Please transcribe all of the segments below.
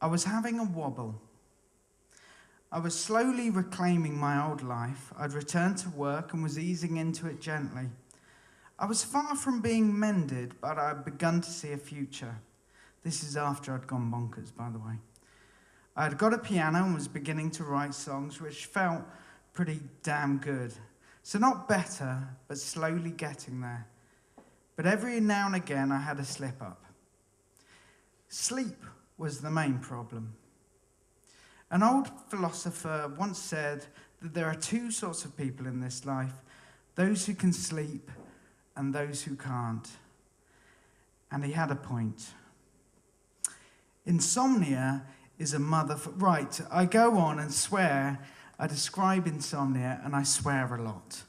I was having a wobble. I was slowly reclaiming my old life. I'd returned to work and was easing into it gently. I was far from being mended, but I'd begun to see a future. This is after I'd gone bonkers, by the way. I had got a piano and was beginning to write songs, which felt pretty damn good. So not better, but slowly getting there. But every now and again, I had a slip up. Sleep was the main problem. An old philosopher once said that there are two sorts of people in this life, those who can sleep and those who can't. And he had a point. Insomnia is a Right, I go on and swear. I describe insomnia and I swear a lot.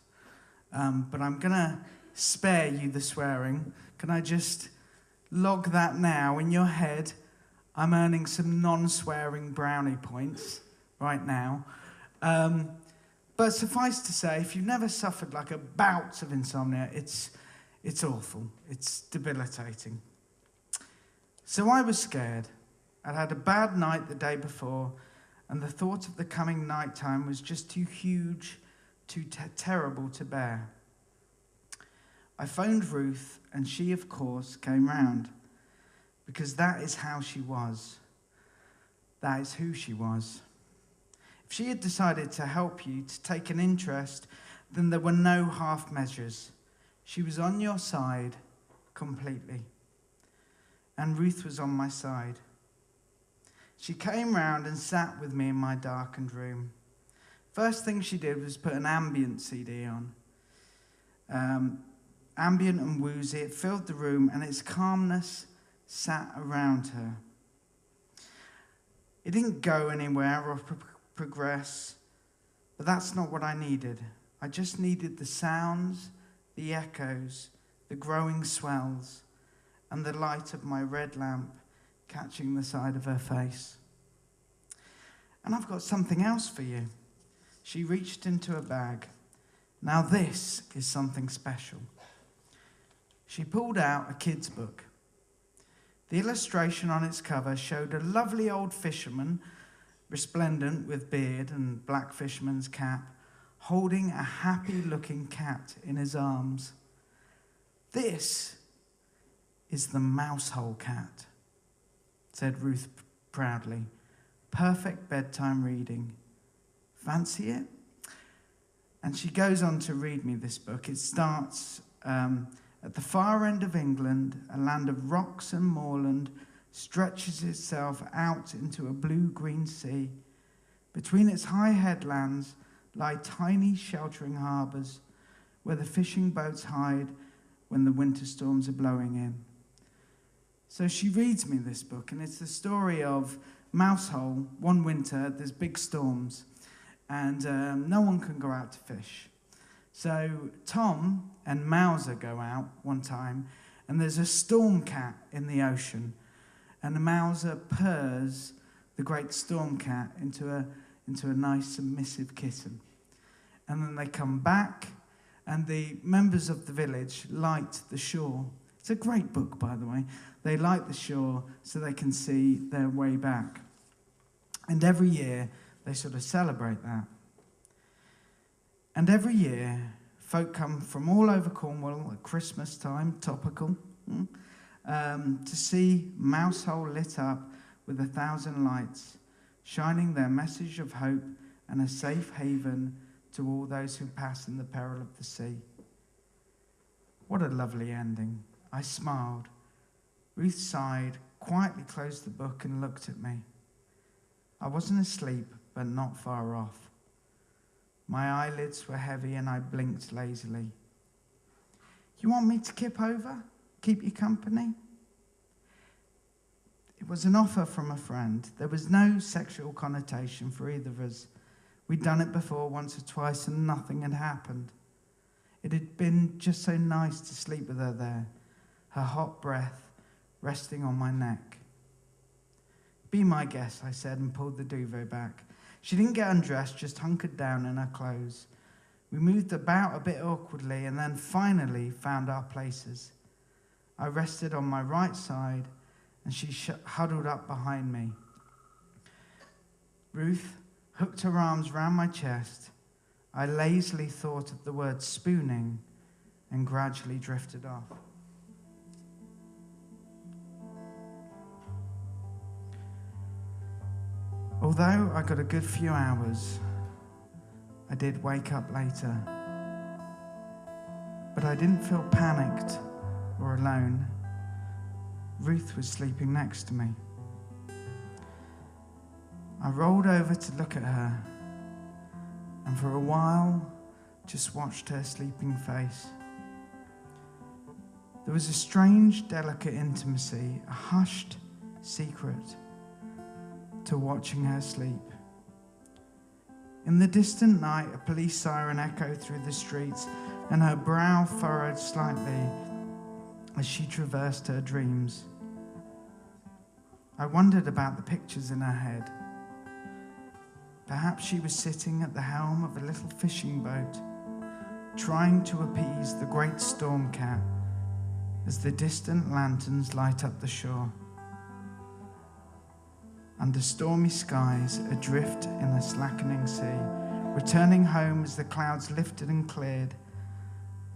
But I'm going to spare you the swearing. Can I just log that now in your head? I'm earning some non-swearing brownie points right now. But suffice to say, if you've never suffered like a bout of insomnia, it's awful. It's debilitating. So I was scared. I'd had a bad night the day before, and the thought of the coming nighttime was just too huge, too terrible to bear. I phoned Ruth, and she, of course, came round, because that is how she was. That is who she was. If she had decided to help you, to take an interest, then there were no half measures. She was on your side completely. And Ruth was on my side. She came round and sat with me in my darkened room. First thing she did was put an ambient CD on. Ambient and woozy, it filled the room, and its calmness sat around her. It didn't go anywhere or progress, but that's not what I needed. I just needed the sounds, the echoes, the growing swells, and the light of my red lamp catching the side of her face. And I've got something else for you. She reached into a bag. Now this is something special. She pulled out a kid's book. The illustration on its cover showed a lovely old fisherman, resplendent with beard and black fisherman's cap, holding a happy-looking cat in his arms. This is the Mousehole Cat, said Ruth proudly. Perfect bedtime reading. Fancy it? And she goes on to read me this book. It starts at the far end of England, a land of rocks and moorland stretches itself out into a blue-green sea. Between its high headlands lie tiny sheltering harbours where the fishing boats hide when the winter storms are blowing in. So she reads me this book, and it's the story of Mousehole. One winter, there's big storms, and no one can go out to fish. So Tom and Mauser go out one time, and there's a storm cat in the ocean, and the Mauser purrs the great storm cat into a nice submissive kitten. And then they come back, and the members of the village light the shore. It's a great book, by the way. They light the shore so they can see their way back. And every year, they sort of celebrate that. And every year, folk come from all over Cornwall at Christmas time, topical, to see Mousehole lit up with 1,000 lights, shining their message of hope and a safe haven to all those who pass in the peril of the sea. What a lovely ending. I smiled. Ruth sighed, quietly closed the book and looked at me. I wasn't asleep, but not far off. My eyelids were heavy and I blinked lazily. You want me to kip over? Keep you company? It was an offer from a friend. There was no sexual connotation for either of us. We'd done it before once or twice and nothing had happened. It had been just so nice to sleep with her there, her hot breath resting on my neck. Be my guest, I said, and pulled the duvet back. She didn't get undressed, just hunkered down in her clothes. We moved about a bit awkwardly and then finally found our places. I rested on my right side and she huddled up behind me. Ruth hooked her arms round my chest. I lazily thought of the word spooning and gradually drifted off. Although I got a good few hours, I did wake up later. But I didn't feel panicked or alone. Ruth was sleeping next to me. I rolled over to look at her, and for a while just watched her sleeping face. There was a strange, delicate intimacy, a hushed secret to watching her sleep. In the distant night, a police siren echoed through the streets, and her brow furrowed slightly as she traversed her dreams. I wondered about the pictures in her head. Perhaps she was sitting at the helm of a little fishing boat, trying to appease the great storm cat as the distant lanterns light up the shore. Under stormy skies, adrift in a slackening sea, returning home as the clouds lifted and cleared,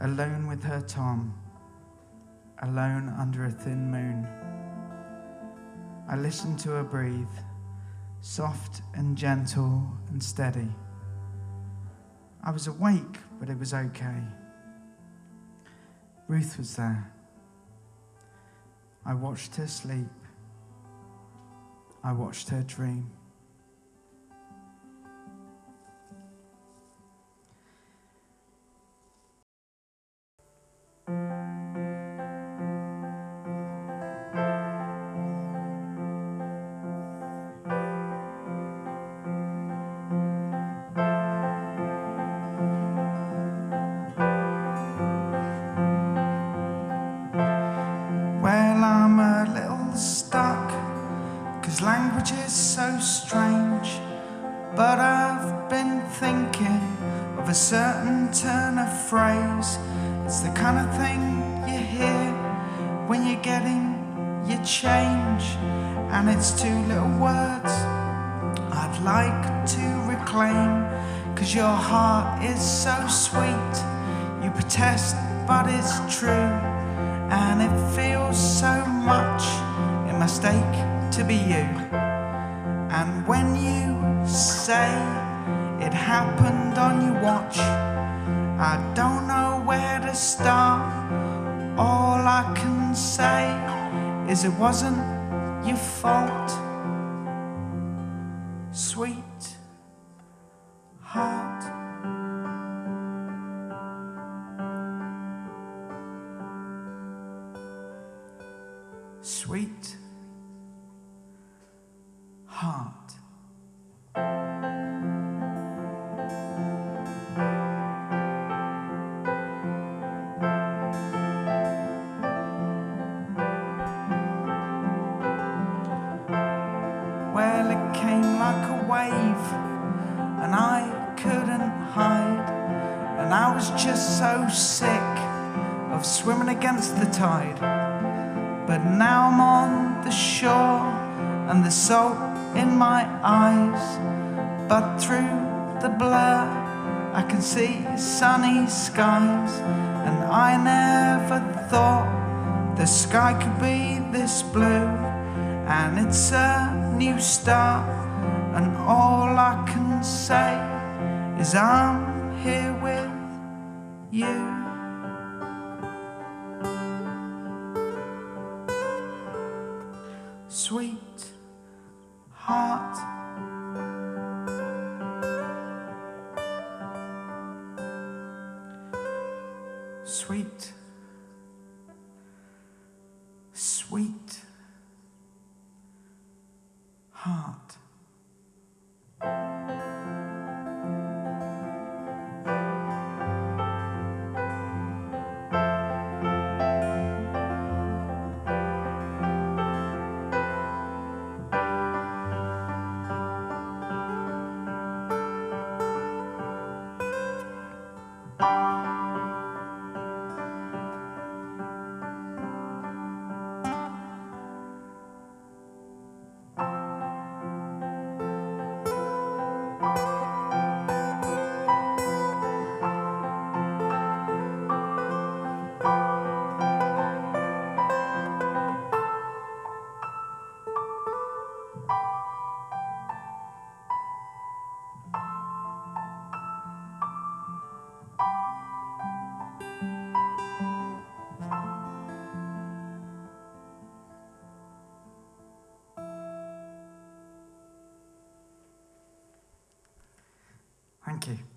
alone with her Tom, alone under a thin moon. I listened to her breathe, soft and gentle and steady. I was awake, but it was okay. Ruth was there. I watched her sleep. I watched her dream. Well, I'm a little stuck, 'cause language is so strange. But I've been thinking of a certain turn of phrase. It's the kind of thing you hear when you're getting your change. And it's two little words I'd like to reclaim, 'cause your heart is so sweet. You protest, but it's true. And it feels so much a mistake to be you. And when you say it happened on your watch, I don't know where to start. All I can say is it wasn't your fault, sweet heart. Sweet heart. Well, it came like a wave, and I couldn't hide. And I was just so sick of swimming against the tide. But now I'm on the shore, and the salt in my eyes. But through the blur, I can see sunny skies. And I never thought the sky could be this blue. And it's a new start, and all I can say is I'm here with you. Sweet heart. Sweet, sweet heart. Thank you.